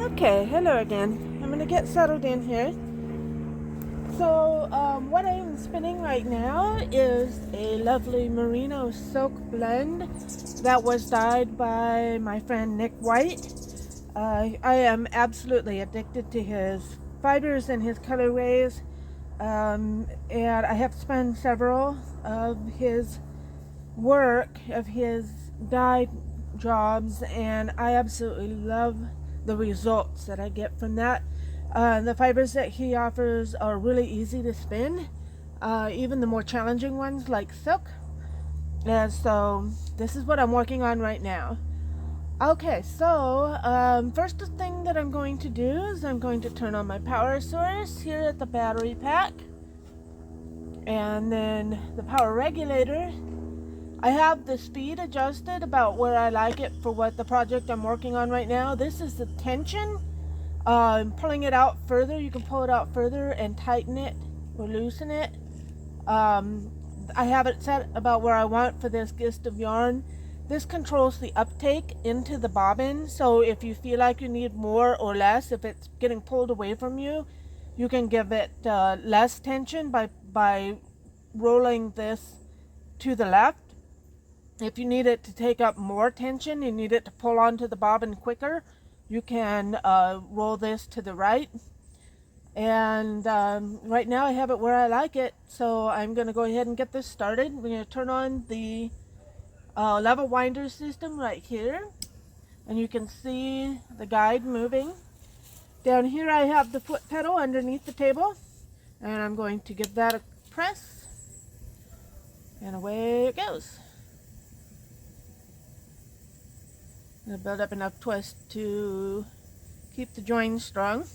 Okay, hello again. I'm gonna get settled in here. So, what I'm spinning right now is a lovely merino silk blend that was dyed by my friend Nick White. I am absolutely addicted to his fibers and his colorways, and I have spun several of his work, of his dye jobs, and I absolutely love the results that I get from that. The fibers that he offers are really easy to spin, even the more challenging ones like silk. And so this is what I'm working on right now. Okay, so first thing that I'm going to do is I'm going to turn on my power source here at the battery pack, and then the power regulator. I have the speed adjusted about where I like it for what the project I'm working on right now. This is the tension. Pulling it out further, you can pull it out further and tighten it or loosen it. I have it set about where I want for this gist of yarn. This controls the uptake into the bobbin, so if you feel like you need more or less, if it's getting pulled away from you, you can give it less tension by rolling this to the left. If you need it to take up more tension, you need it to pull onto the bobbin quicker, you can roll this to the right. And right now I have it where I like it, so I'm going to go ahead and get this started. We're going to turn on the level winder system right here, and you can see the guide moving. Down here I have the foot pedal underneath the table, and I'm going to give that a press, and away it goes. I'm going to build up enough twist to keep the join strong.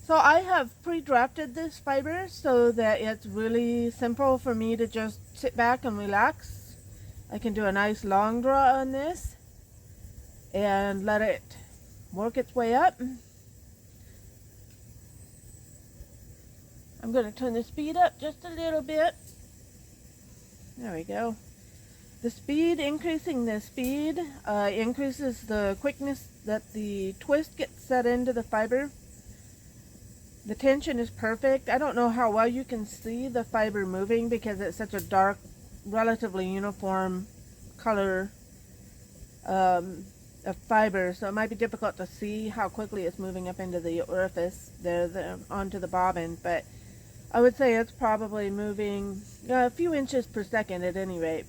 So I have pre-drafted this fiber so that it's really simple for me to just sit back and relax. I can do a nice long draw on this and let it work its way up. I'm going to turn the speed up just a little bit. There we go. The speed, increasing the speed, increases the quickness that the twist gets set into the fiber. The tension is perfect. I don't know how well you can see the fiber moving because it's such a dark, relatively uniform color of fiber, so it might be difficult to see how quickly it's moving up into the orifice there onto the bobbin, but I would say it's probably moving a few inches per second at any rate.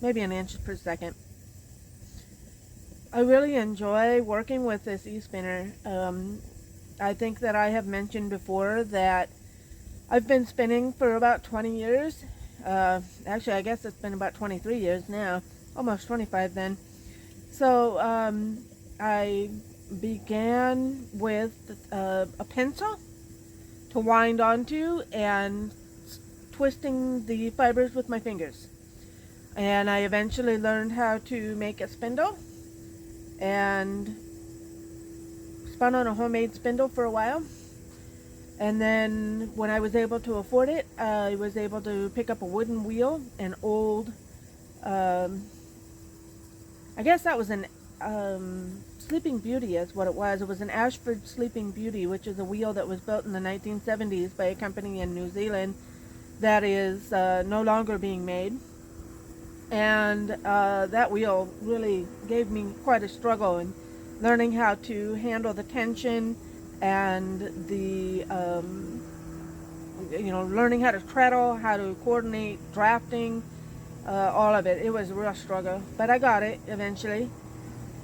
Maybe an inch per second. I really enjoy working with this e-spinner. I think that I have mentioned before that I've been spinning for about 20 years. Actually, I guess it's been about 23 years now, almost 25 then. So I began with a pencil to wind onto and twisting the fibers with my fingers. And I eventually learned how to make a spindle and spun on a homemade spindle for a while. And then when I was able to afford it, I was able to pick up a wooden wheel, an old, I guess that was an Sleeping Beauty is what it was. It was an Ashford Sleeping Beauty, which is a wheel that was built in the 1970s by a company in New Zealand that is no longer being made. And that wheel really gave me quite a struggle in learning how to handle the tension and the learning how to treadle, how to coordinate drafting, all of it. It was a real struggle, but I got it eventually.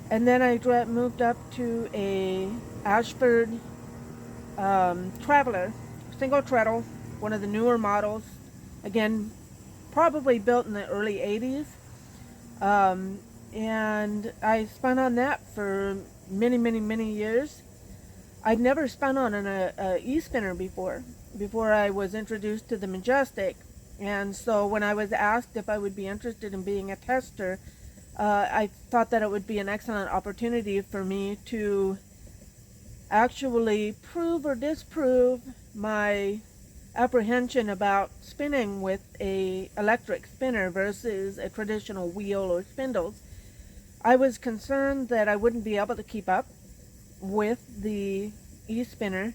And then I moved up to a Ashford Traveler single treadle, one of the newer models, again probably built in the early 80s. And I spun on that for many years. I'd never spun on an e-spinner before I was introduced to the Majestic. And so when I was asked if I would be interested in being a tester, I thought that it would be an excellent opportunity for me to actually prove or disprove my apprehension about spinning with a electric spinner versus a traditional wheel or spindles. I was concerned that I wouldn't be able to keep up with the e-spinner,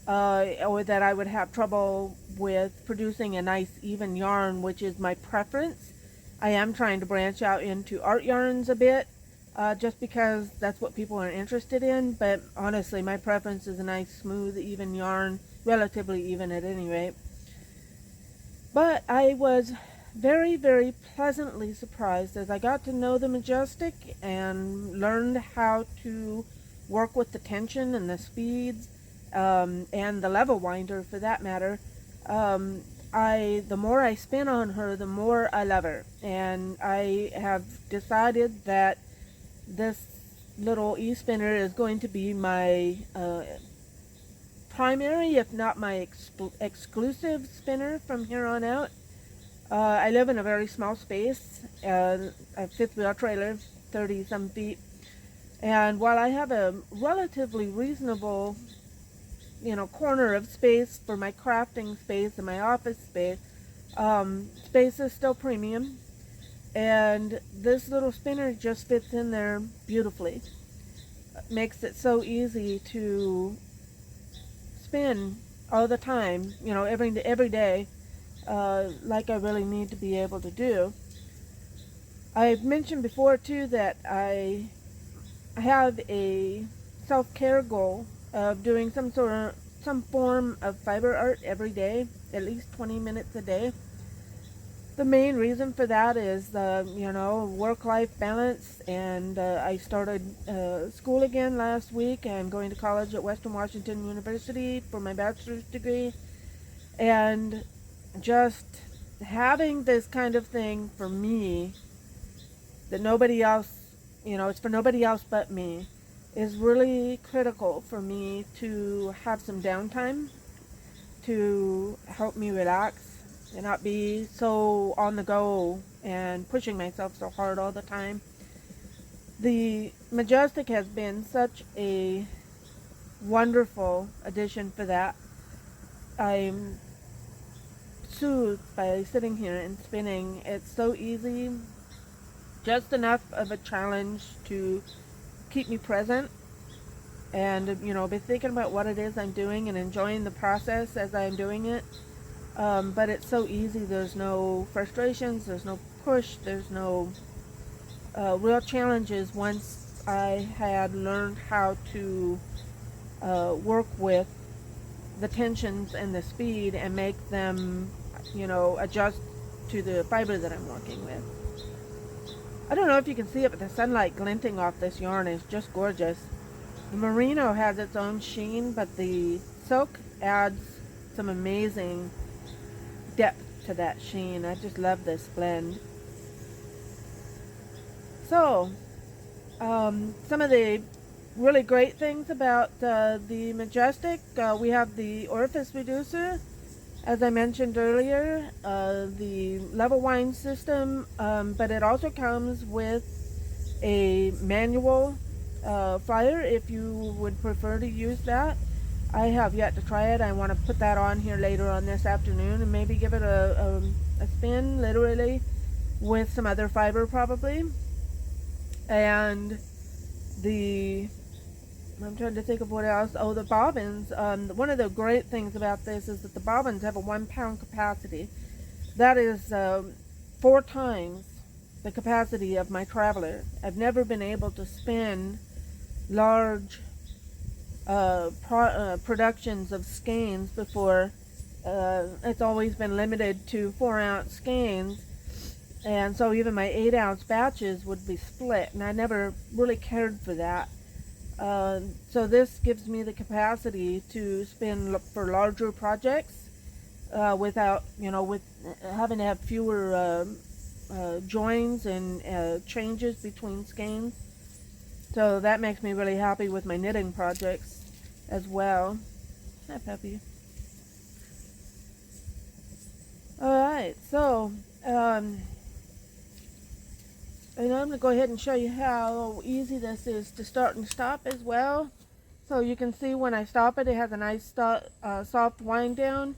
or that I would have trouble with producing a nice even yarn, which is my preference. I am trying to branch out into art yarns a bit, just because that's what people are interested in, but honestly my preference is a nice smooth even yarn, relatively even at any rate. But I was very, very pleasantly surprised as I got to know the Majestic and learned how to work with the tension and the speeds, and the level winder for that matter. The more I spin on her, the more I love her. And I have decided that this little e-spinner is going to be my primary, if not my exclusive spinner from here on out. I live in a very small space, a fifth wheel trailer, 30 some feet. And while I have a relatively reasonable, corner of space for my crafting space and my office space, space is still premium. And this little spinner just fits in there beautifully. It makes it so easy to spin all the time, every day, like I really need to be able to do. I've mentioned before too that I have a self-care goal of doing some form of fiber art every day, at least 20 minutes a day. The main reason for that is work-life balance, and I started school again last week. I'm going to college at Western Washington University for my bachelor's degree, and just having this kind of thing for me that nobody else, it's for nobody else but me, is really critical for me to have some downtime to help me relax and not be so on the go and pushing myself so hard all the time. The Majestic has been such a wonderful addition for that. I'm soothed by sitting here and spinning. It's so easy, just enough of a challenge to keep me present and be thinking about what it is I'm doing and enjoying the process as I'm doing it. But it's so easy. There's no frustrations, there's no push, there's no real challenges once I had learned how to work with the tensions and the speed and make them adjust to the fiber that I'm working with. I don't know if you can see it, but the sunlight glinting off this yarn is just gorgeous. The merino has its own sheen, but the silk adds some amazing depth to that sheen. I just love this blend. So, some of the really great things about the Majestic, we have the orifice reducer, as I mentioned earlier, the level wind system, but it also comes with a manual fryer if you would prefer to use that. I have yet to try it. I want to put that on here later on this afternoon and maybe give it a spin, literally, with some other fiber probably. And I'm trying to think of what else. Oh, the bobbins. One of the great things about this is that the bobbins have a 1 pound capacity. That is 4 times the capacity of my Traveler. I've never been able to spin large productions of skeins before. It's always been limited to 4-ounce skeins, and so even my 8-ounce batches would be split, and I never really cared for that. So this gives me the capacity to spin for larger projects without, with having to have fewer joins and changes between skeins. So that makes me really happy with my knitting projects as well. Hi, puppy. Alright, so and I'm going to go ahead and show you how easy this is to start and stop as well. So you can see when I stop it, it has a nice soft wind down.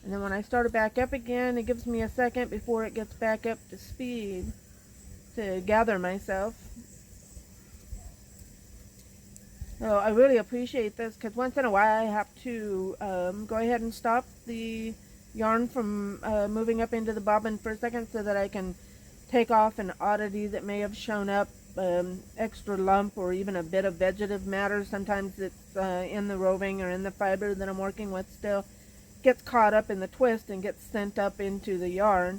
And then when I start it back up again, it gives me a second before it gets back up to speed to gather myself. So I really appreciate this because once in a while I have to go ahead and stop the yarn from moving up into the bobbin for a second so that I can take off an oddity that may have shown up, extra lump or even a bit of vegetative matter. Sometimes it's in the roving or in the fiber that I'm working with still, gets caught up in the twist and gets sent up into the yarn.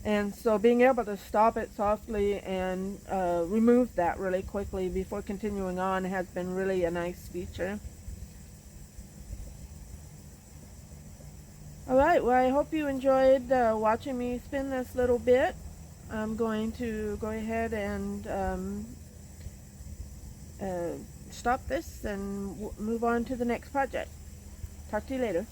And so being able to stop it softly and remove that really quickly before continuing on has been really a nice feature. Alright, well I hope you enjoyed watching me spin this little bit. I'm going to go ahead and stop this and move on to the next project. Talk to you later.